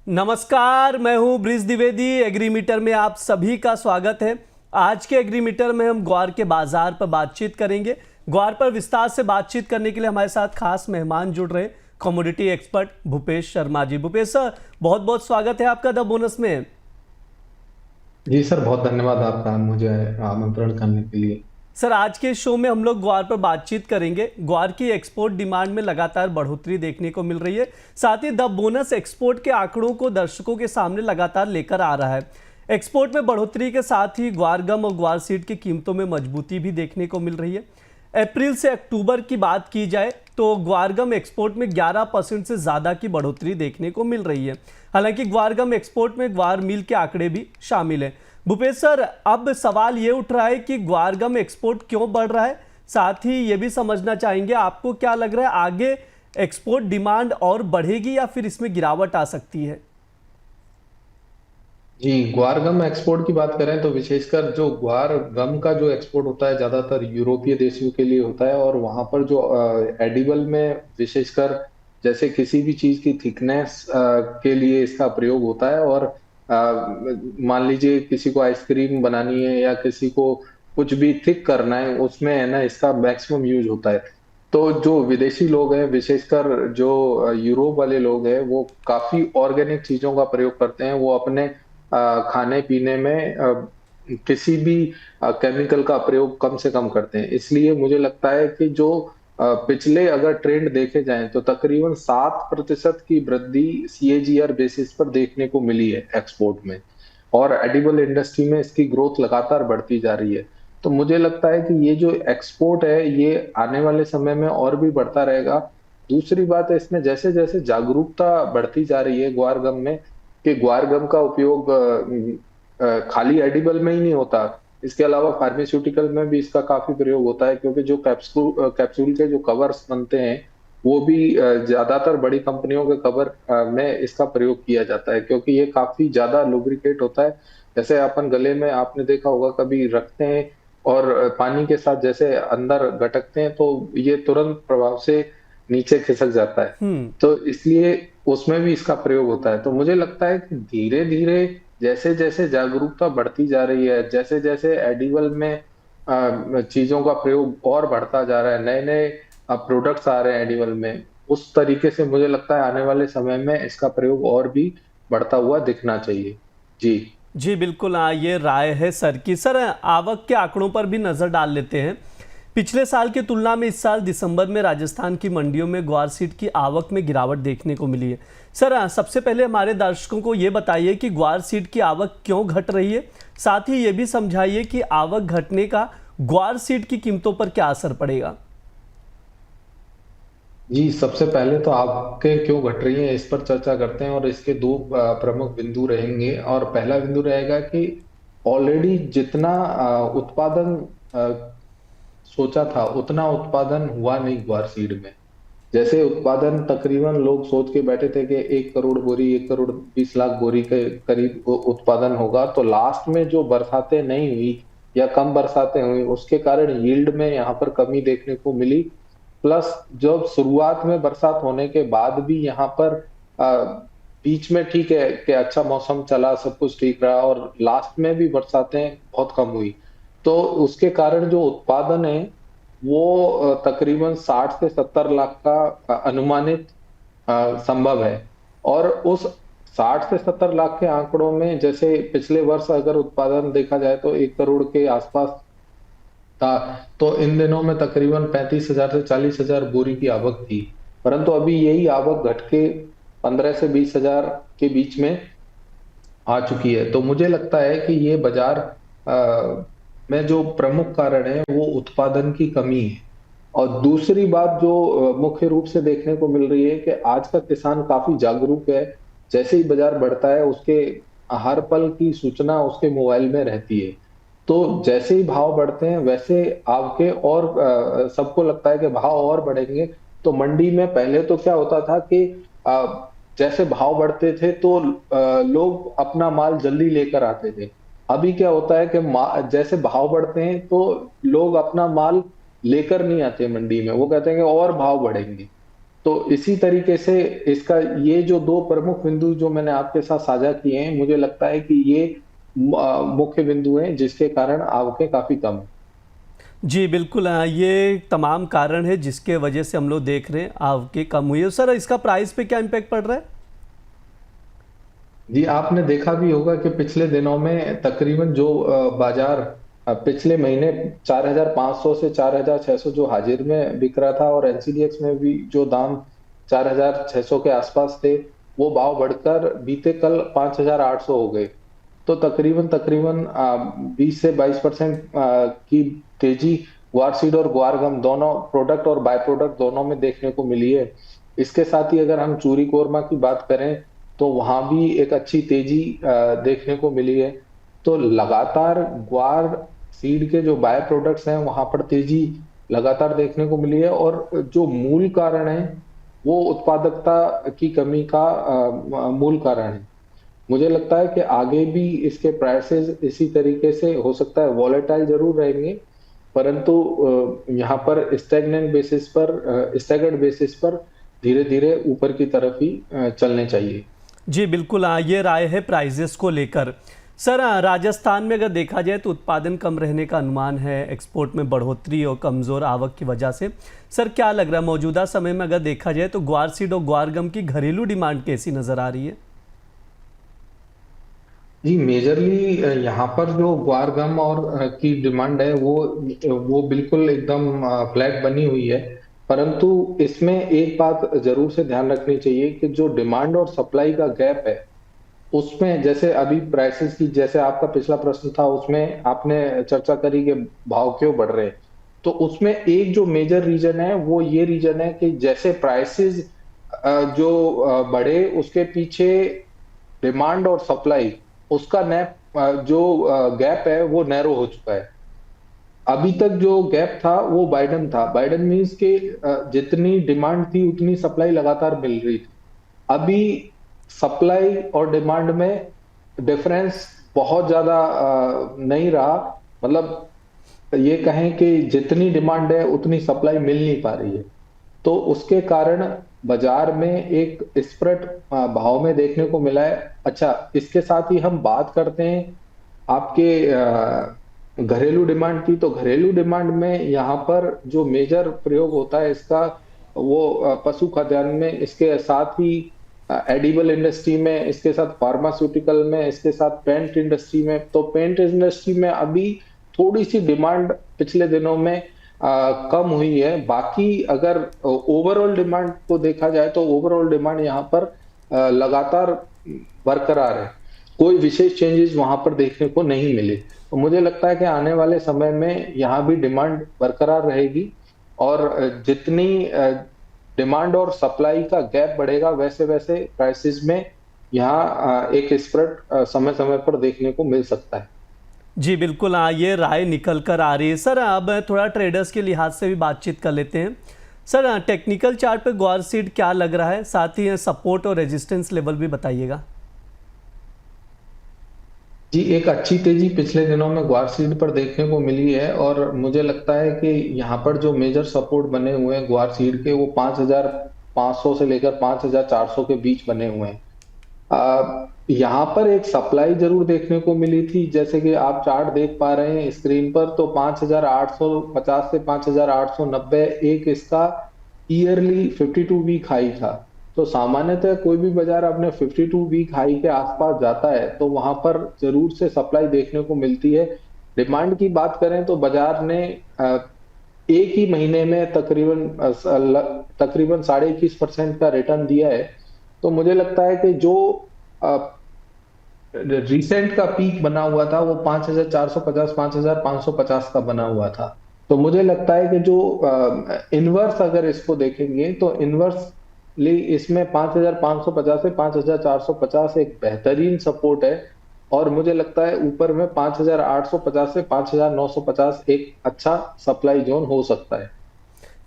नमस्कार, मैं हूं ब्रिज द्विवेदी। एग्रीमीटर में आप सभी का स्वागत है। आज के एग्रीमीटर में हम ग्वार के बाजार पर बातचीत करेंगे। ग्वार पर विस्तार से बातचीत करने के लिए हमारे साथ खास मेहमान जुड़ रहे हैं, commodity expert Bhupesh Sharma ji. Bhupesh sir, बहुत बहुत स्वागत है आपका द बोनस में। जी सर, बहुत धन्यवाद आपका मुझे आमंत्रण करने के लिए। सर, आज के शो में हम लोग ग्वार पर बातचीत करेंगे। ग्वार की एक्सपोर्ट डिमांड में लगातार बढ़ोतरी देखने को मिल रही है। साथ ही द बोनस एक्सपोर्ट के आंकड़ों को दर्शकों के सामने लगातार लेकर आ रहा है। एक्सपोर्ट में बढ़ोतरी के साथ ही ग्वार गम और ग्वार सीड की कीमतों में मजबूती भी देखने को मिल रही है। अप्रैल से अक्टूबर की बात की जाए तो ग्वारगम एक्सपोर्ट में 11% से ज़्यादा की बढ़ोतरी देखने को मिल रही है। हालांकि ग्वारगम एक्सपोर्ट में ग्वार मिल के आंकड़े भी शामिल हैं। भूपेश सर, अब सवाल ये उठ रहा है कि ग्वारगम एक्सपोर्ट क्यों बढ़ रहा है। साथ ही ये भी समझना चाहेंगे, आपको क्या लग रहा है आगे एक्सपोर्ट डिमांड और बढ़ेगी या फिर इसमें गिरावट आ सकती है? जी, ग्वार गम एक्सपोर्ट की बात करें तो विशेषकर जो ग्वार गम का जो एक्सपोर्ट होता है ज्यादातर यूरोपीय देशों के लिए होता है, और वहां पर जो एडिबल में विशेषकर जैसे किसी भी चीज की थिकनेस के लिए इसका प्रयोग होता है। और मान लीजिए किसी को आइसक्रीम बनानी है या किसी को कुछ भी थिक करना है, उसमें है ना इसका मैक्सिमम यूज होता है। तो जो विदेशी लोग हैं, विशेषकर जो यूरोप वाले लोग हैं, वो काफी ऑर्गेनिक चीजों का प्रयोग करते हैं। वो अपने खाने पीने में किसी भी केमिकल का प्रयोग कम से कम करते हैं। इसलिए मुझे लगता है कि जो पिछले अगर ट्रेंड देखे जाएं तो तकरीबन 7% की वृद्धि CAGR बेसिस पर देखने को मिली है एक्सपोर्ट में। और एडिबल इंडस्ट्री में इसकी ग्रोथ लगातार बढ़ती जा रही है। तो मुझे लगता है कि ये जो एक्सपोर्ट है ये आने वाले समय में और भी बढ़ता रहेगा। दूसरी बात है, इसमें जैसे जैसे जागरूकता बढ़ती जा रही है ग्वार गम में, कि ग्वार गम का उपयोग खाली एडिबल में ही नहीं होता, इसके अलावा फार्मास्यूटिकल में भी इसका काफी प्रयोग होता है। क्योंकि जो कैप्सूल के जो कवर्स बनते हैं वो भी ज्यादातर बड़ी कंपनियों के कवर में इसका प्रयोग किया जाता है, क्योंकि ये काफी ज्यादा लुब्रिकेट होता है। जैसे अपन गले में आपने देखा होगा कभी रखते हैं और पानी के साथ जैसे अंदर गटकते हैं तो ये तुरंत प्रभाव से नीचे खिसक जाता है। हम्म। तो इसलिए उसमें भी इसका प्रयोग होता है। तो मुझे लगता है कि धीरे धीरे जैसे जैसे जागरूकता बढ़ती जा रही है, जैसे जैसे एडिबल में चीजों का प्रयोग और बढ़ता जा रहा है, नए नए प्रोडक्ट्स आ रहे हैं एडिबल में, उस तरीके से मुझे लगता है आने वाले समय में इसका प्रयोग और भी बढ़ता हुआ दिखना चाहिए। जी। जी बिल्कुल, हाँ, ये राय है सर की। सर, आवक के आंकड़ों पर भी नज़र डाल लेते हैं। पिछले साल की तुलना में इस साल दिसंबर में राजस्थान की मंडियों में ग्वार सीड की आवक में गिरावट देखने को मिली है। सर, सबसे पहले हमारे दर्शकों को ये बताइए कि ग्वार सीड की आवक क्यों घट रही है। साथ ही ये भी समझाइए कि आवक घटने का ग्वार सीड की कीमतों पर क्या असर पड़ेगा। जी, सबसे पहले तो आपके क्यों घट रही है इस पर चर्चा करते हैं, और इसके दो प्रमुख बिंदु रहेंगे। और पहला बिंदु रहेगा कि ऑलरेडी जितना उत्पादन सोचा था उतना उत्पादन हुआ नहीं ग्वार सीड में। जैसे उत्पादन तकरीबन लोग सोच के बैठे थे कि 1 करोड़ बोरी, 1 करोड़ 20 लाख बोरी के करीब उत्पादन होगा, तो लास्ट में जो बरसातें नहीं हुई या कम बरसातें हुई उसके कारण यील्ड में यहाँ पर कमी देखने को मिली। प्लस जब शुरुआत में बरसात होने के बाद भी यहाँ पर बीच में ठीक है कि अच्छा मौसम चला, सब कुछ ठीक रहा, और लास्ट में भी बरसातें बहुत कम हुई। तो उसके कारण जो उत्पादन है वो तकरीबन 60 से 70 लाख का अनुमानित संभव है। और उस 60 से 70 लाख के आंकड़ों में जैसे पिछले वर्ष अगर उत्पादन देखा जाए तो 1 करोड़ के आसपास था, तो इन दिनों में तकरीबन 35,000 से 40,000 बोरी की आवक थी। परंतु अभी यही आवक घट के 15 से 20 हजार के बीच में आ चुकी है। तो मुझे लगता है कि ये बाजार में जो प्रमुख कारण है वो उत्पादन की कमी है। और दूसरी बात जो मुख्य रूप से देखने को मिल रही है कि आज का किसान काफी जागरूक है। जैसे ही बाजार बढ़ता है उसके हर पल की सूचना उसके मोबाइल में रहती है। तो जैसे ही भाव बढ़ते हैं वैसे आपके और सबको लगता है कि भाव और बढ़ेंगे। तो मंडी में पहले तो क्या होता था कि जैसे भाव बढ़ते थे तो लोग अपना माल जल्दी लेकर आते थे। अभी क्या होता है कि जैसे भाव बढ़ते हैं तो लोग अपना माल लेकर नहीं आते मंडी में, वो कहते हैं कि और भाव बढ़ेंगे। तो इसी तरीके से इसका ये जो दो प्रमुख बिंदु जो मैंने आपके साथ साझा किए हैं, मुझे लगता है कि ये मुख्य बिंदु हैं जिसके कारण आवकें काफी कम है। जी बिल्कुल, ये तमाम कारण है जिसके वजह से हम लोग देख रहे हैं आवकें कम हुई है। सर इसका प्राइस पे क्या इम्पैक्ट पड़ रहा है? जी, आपने देखा भी होगा कि पिछले दिनों में तकरीबन जो बाजार पिछले महीने 4,500 से 4,600 जो हाजिर में बिक रहा था, और एनसीडीएक्स में भी जो दाम 4,600 के आसपास थे, वो भाव बढ़कर बीते कल 5,800 हो गए। तो तकरीबन तकरीबन 20 से 22% की तेजी ग्वार सीड और ग्वार गम दोनों प्रोडक्ट और बाय प्रोडक्ट दोनों में देखने को मिली है। इसके साथ ही अगर हम चूरी कोरमा की बात करें तो वहां भी एक अच्छी तेजी देखने को मिली है। तो लगातार ग्वार सीड के जो बाय प्रोडक्ट्स हैं वहां पर तेजी लगातार देखने को मिली है, और जो मूल कारण है वो उत्पादकता की कमी का मूल कारण है। मुझे लगता है कि आगे भी इसके प्राइसेस इसी तरीके से हो सकता है वॉलेटाइल जरूर रहेंगे, परंतु यहाँ पर स्टैगर्ड बेसिस पर धीरे धीरे ऊपर की तरफ ही चलने चाहिए। जी बिल्कुल, ये राय है प्राइजेस को लेकर। सर राजस्थान में अगर देखा जाए तो उत्पादन कम रहने का अनुमान है, एक्सपोर्ट में बढ़ोतरी और कमज़ोर आवक की वजह से। सर क्या लग रहा है मौजूदा समय में अगर देखा जाए तो ग्वार सीड और ग्वार गम की घरेलू डिमांड कैसी नज़र आ रही है? जी, मेजरली यहाँ पर जो ग्वार गम और की डिमांड है वो बिल्कुल एकदम फ्लैट बनी हुई है। परंतु इसमें एक बात जरूर से ध्यान रखनी चाहिए कि जो डिमांड और सप्लाई का गैप है उसमें, जैसे अभी प्राइसेस की, जैसे आपका पिछला प्रश्न था उसमें आपने चर्चा करी कि भाव क्यों बढ़ रहे हैं, तो उसमें एक जो मेजर रीजन है वो ये रीजन है कि जैसे प्राइसेस जो बढ़े उसके पीछे डिमांड और सप्लाई, उसका जो गैप है वो नैरो हो चुका है। अभी तक जो गैप था वो बाइडन था। बाइडन मीन्स के जितनी डिमांड थी उतनी सप्लाई लगातार मिल रही थी। अभी सप्लाई और डिमांड में डिफरेंस बहुत ज्यादा नहीं रहा। मतलब ये कहें कि जितनी डिमांड है उतनी सप्लाई मिल नहीं पा रही है, तो उसके कारण बाजार में एक स्प्रेड भाव में देखने को मिला है। अच्छा, इसके साथ ही हम बात करते हैं आपके घरेलू डिमांड की, तो घरेलू डिमांड में यहाँ पर जो मेजर प्रयोग होता है इसका, वो पशु खाद्यान्न में, इसके साथ ही एडिबल इंडस्ट्री में, इसके साथ फार्मास्यूटिकल में, इसके साथ पेंट इंडस्ट्री में। तो पेंट इंडस्ट्री में अभी थोड़ी सी डिमांड पिछले दिनों में कम हुई है। बाकी अगर ओवरऑल डिमांड को देखा जाए तो ओवरऑल डिमांड यहाँ पर लगातार बरकरार है, कोई विशेष चेंजेस वहां पर देखने को नहीं मिले। तो मुझे लगता है कि आने वाले समय में यहाँ भी डिमांड बरकरार रहेगी, और जितनी डिमांड और सप्लाई का गैप बढ़ेगा वैसे वैसे प्राइसेस में यहाँ एक स्प्रेड समय समय पर देखने को मिल सकता है। जी बिल्कुल, ये राय निकल कर आ रही है। सर अब थोड़ा ट्रेडर्स के लिहाज से भी बातचीत कर लेते हैं। सर टेक्निकल चार्ट पे ग्वार सीड क्या लग रहा है, साथ ही सपोर्ट और रेजिस्टेंस लेवल भी बताइएगा। जी, एक अच्छी तेजी पिछले दिनों में ग्वार सीड पर देखने को मिली है, और मुझे लगता है कि यहाँ पर जो मेजर सपोर्ट बने हुए हैं ग्वार सीड के, वो 5,500 से लेकर 5,400 के बीच बने हुए हैं। यहाँ पर एक सप्लाई जरूर देखने को मिली थी, जैसे कि आप चार्ट देख पा रहे हैं स्क्रीन पर, तो 5,850 से 5,890 एक इसका ईयरली 52 वीक हाई था। तो सामान्यतः कोई भी बाजार अपने 52 वीक हाई के आसपास जाता है तो वहां पर जरूर से सप्लाई देखने को मिलती है। डिमांड की बात करें तो बाजार ने एक ही महीने में तकरीबन 21.5% का रिटर्न दिया है। तो मुझे लगता है कि जो रिसेंट का पीक बना हुआ था वो 5,450 5,550 का बना हुआ था। तो मुझे लगता है कि जो इनवर्स अगर इसको देखेंगे तो इनवर्सली इसमें 5,550 से 5,450 एक बेहतरीन सपोर्ट है, और मुझे लगता है ऊपर में 5,850 से 5,950 एक अच्छा सप्लाई जोन हो सकता है।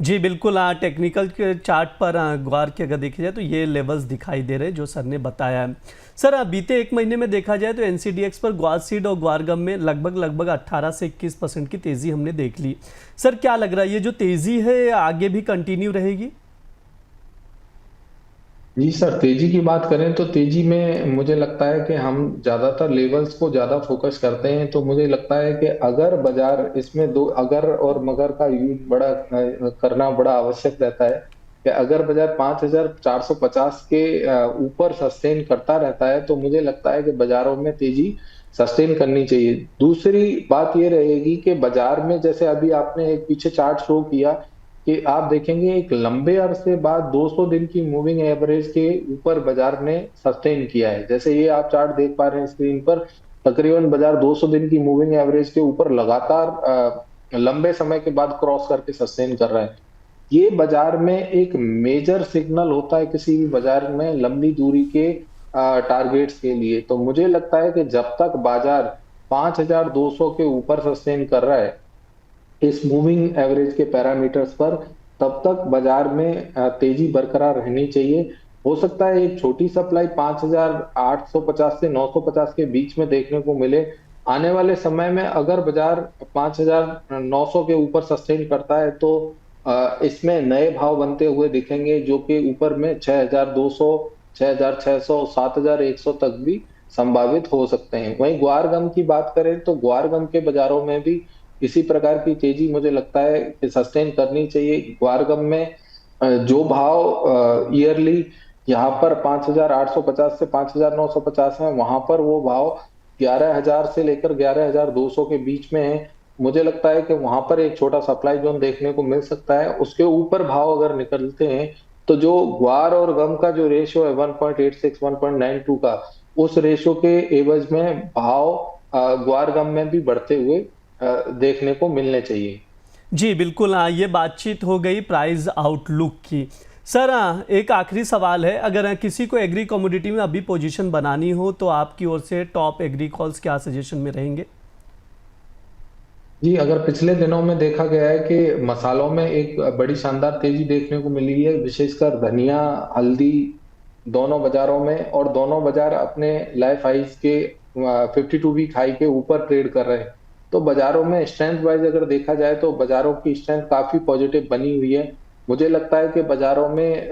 जी बिल्कुल, टेक्निकल के चार्ट पर ग्वार की अगर देखी जाए तो ये लेवल्स दिखाई दे रहे हैं जो सर ने बताया है। सर बीते एक महीने में देखा जाए तो एनसीडीएक्स पर ग्वार सीड और ग्वार गम में लगभग 18 से 21% की तेज़ी हमने देख ली। सर क्या लग रहा है ये जो तेज़ी है आगे भी कंटिन्यू रहेगी? जी सर, तेजी की बात करें तो तेजी में मुझे लगता है कि हम ज्यादातर लेवल्स को ज्यादा फोकस करते हैं, तो मुझे लगता है कि अगर बाजार इसमें दो अगर और मगर का यूज बड़ा करना बड़ा आवश्यक रहता है कि अगर बाजार 5450 के ऊपर सस्टेन करता रहता है तो मुझे लगता है कि बाजारों में तेजी सस्टेन करनी चाहिए। दूसरी बात ये रहेगी कि बाजार में जैसे अभी आपने एक पीछे चार्ट शो किया कि आप देखेंगे एक लंबे अरसे बाद 200 दिन की मूविंग एवरेज के ऊपर बाजार ने सस्टेन किया है। जैसे ये आप चार्ट देख पा रहे हैं स्क्रीन पर, तकरीबन बाजार 200 दिन की मूविंग एवरेज के ऊपर लगातार लंबे समय के बाद क्रॉस करके सस्टेन कर रहा है। ये बाजार में एक मेजर सिग्नल होता है किसी भी बाजार में लंबी दूरी के टारगेट्स के लिए। तो मुझे लगता है कि जब तक बाजार 5200 के ऊपर सस्टेन कर रहा है इस मूविंग एवरेज के पैरामीटर्स पर, तब तक बाजार में तेजी बरकरार रहनी चाहिए। हो सकता है एक छोटी सप्लाई 5850 से 950 के बीच में देखने को मिले। आने वाले समय में अगर बाजार 5900 के ऊपर सस्टेन करता है तो इसमें नए भाव बनते हुए दिखेंगे जो कि ऊपर में 6200, 6600, 7100 तक भी संभावित हो सकते हैं। वहीं ग्वार गम की बात करें तो ग्वार गम के बाजारों में भी इसी प्रकार की तेजी मुझे लगता है कि सस्टेन करनी चाहिए। ग्वारगम में जो भाव ईयरली यहाँ पर 5850 से 5950 है, वहां पर वो भाव 11000 से लेकर 11200 के बीच में है। मुझे लगता है कि वहां पर एक छोटा सप्लाई जोन देखने को मिल सकता है। उसके ऊपर भाव अगर निकलते हैं तो जो ग्वार और गम का जो रेशियो है 1.86 1.92 का, उस रेशियो के एवज में भाव ग्वार गम में भी बढ़ते हुए देखने को मिलने चाहिए। जी बिल्कुल, हाँ, ये बातचीत हो गई प्राइस आउटलुक की। सर एक आखिरी सवाल है, अगर किसी को एग्री कमोडिटी में अभी पोजीशन बनानी हो तो आपकी ओर से टॉप एग्री कॉल्स क्या सजेशन में रहेंगे? जी, अगर पिछले दिनों में देखा गया है कि मसालों में एक बड़ी शानदार तेजी देखने को मिली है, विशेषकर धनिया, हल्दी दोनों बाजारों में, और दोनों बाजार अपने लाइफ हाइज के 52 वीक हाई के ऊपर ट्रेड कर रहे हैं। तो बाजारों में स्ट्रेंथ वाइज अगर देखा जाए तो बाजारों की स्ट्रेंथ काफी पॉजिटिव बनी हुई है। मुझे लगता है कि बाजारों में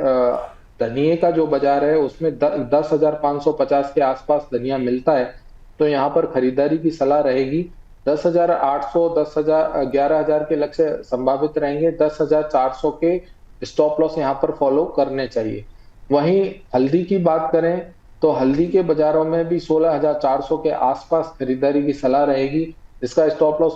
धनिये का जो बाजार है उसमें 10,550 के आसपास धनिया मिलता है, तो यहाँ पर खरीदारी की सलाह रहेगी। 10,800, 10,000, 11,000 के लक्ष्य संभावित रहेंगे। 10,400 के स्टॉप लॉस यहाँ पर फॉलो करने चाहिए। वहीं हल्दी की बात करें तो हल्दी के बाजारों में भी 16,400 के आसपास खरीदारी की सलाह रहेगी। इसका स्टॉप लॉस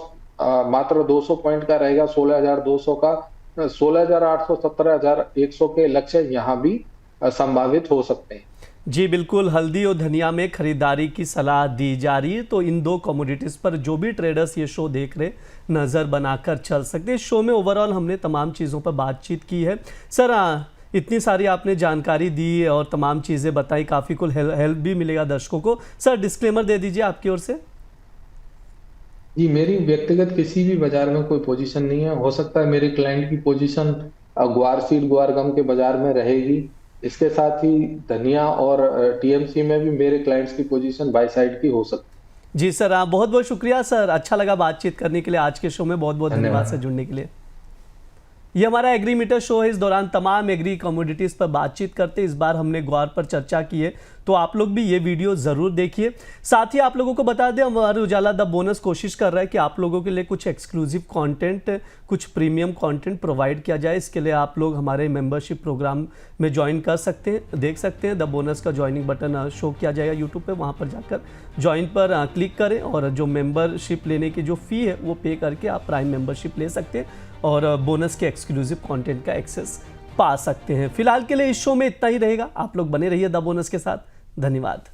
मात्र 200 पॉइंट का रहेगा, 16,200 का। 16,800, 17,100 के लक्ष्य यहाँ भी संभावित हो सकते हैं। जी बिल्कुल, हल्दी और धनिया में खरीदारी की सलाह दी जा रही है, तो इन दो कमोडिटीज़ पर जो भी ट्रेडर्स ये शो देख रहे नज़र बनाकर चल सकते हैं। इस शो में ओवरऑल हमने तमाम चीज़ों पर बातचीत की है। सर इतनी सारी आपने जानकारी दी और तमाम चीज़ें बताई, काफ़ी कुल हेल्प भी मिलेगा दर्शकों को। सर डिस्क्लेमर दे दीजिए आपकी ओर से। जी, मेरी व्यक्तिगत किसी भी बाजार में कोई पोजीशन नहीं है। हो सकता है मेरे क्लाइंट की पोजीशन ग्वार सीड ग्वार गम के बाजार में रहेगी। इसके साथ ही धनिया और टीएमसी में भी मेरे क्लाइंट्स की पोजीशन बाय साइड की हो सकती है। जी सर, बहुत बहुत शुक्रिया सर, अच्छा लगा बातचीत करने के लिए आज के शो में। बहुत बहुत धन्यवाद सर जुड़ने के लिए। ये हमारा एग्री मीटर शो है, इस दौरान तमाम एग्री कमोडिटीज़ पर बातचीत करते। इस बार हमने ग्वार पर चर्चा की है, तो आप लोग भी ये वीडियो ज़रूर देखिए। साथ ही आप लोगों को बता दें, हमारे उजाला द बोनस कोशिश कर रहा है कि आप लोगों के लिए कुछ एक्सक्लूसिव कंटेंट, कुछ प्रीमियम कंटेंट प्रोवाइड किया जाए। इसके लिए आप लोग हमारे मेंबरशिप प्रोग्राम में ज्वाइन कर सकते हैं, देख सकते हैं। द बोनस का ज्वाइनिंग बटन शो किया जाएगा यूट्यूब पर, वहाँ पर जाकर ज्वाइन पर क्लिक करें और जो मेंबरशिप लेने की जो फ़ी है वो पे करके आप प्राइम मेंबरशिप ले सकते हैं और बोनस के एक्सक्लूसिव कंटेंट का एक्सेस पा सकते हैं। फिलहाल के लिए इस शो में इतना ही रहेगा। आप लोग बने रहिए द बोनस के साथ। धन्यवाद।